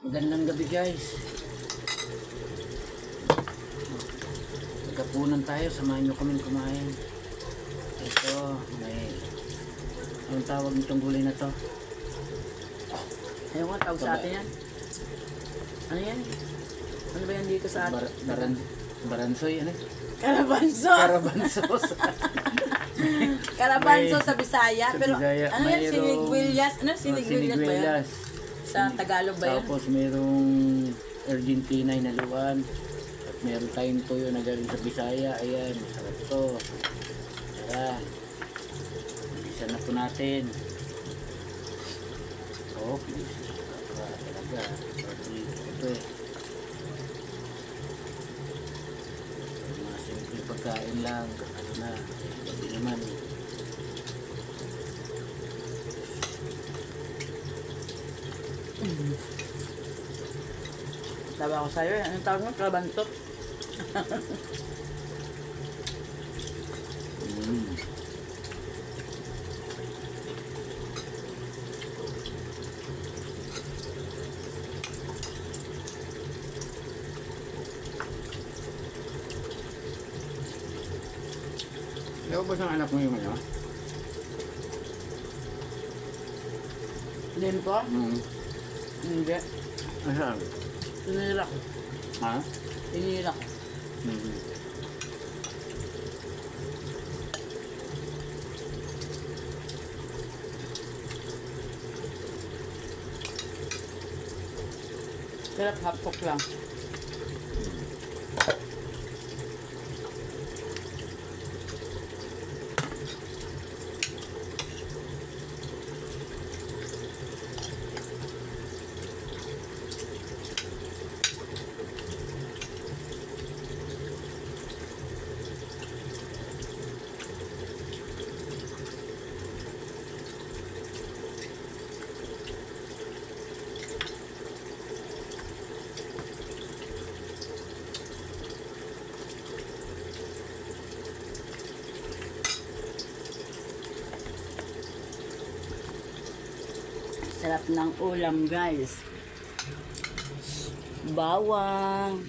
Magandang gabi guys. Magkapunan tayo, samahan nyo kami kumain. Ito, may anong tawag nitong gulay na to? Ayaw nga, tawag sa atin yan. Ano yan? Ano ba yan dito sa atin? Baransoy, ano? Karabanso! Karabansos. Karabanso sa Bisaya. Sa Pero Bisaya, ano yan? mayroong- Siniguelas? Ano? Siniguelas ba yan? Sa Tagalog ba yan? Tapos mayroong Argentina na luwan. At meron tayong tuyo na galing sa Bisaya. Ayan, masarap to. Tara. Isa na po natin. Oh, talaga. Ito eh. Mga simple pagkain lang. Ano na. Hindi naman eh. Sabi ako sa'yo eh. Anong tawag mo? Karabanso? Mm. Ikaw ba sa anak mo yung ano? Limpo? Hindi. Asan? Tinira ko. Ha? Tinira ko. Mm-hmm. Sarap hapok lang. Sarap ng ulam guys. Bawang.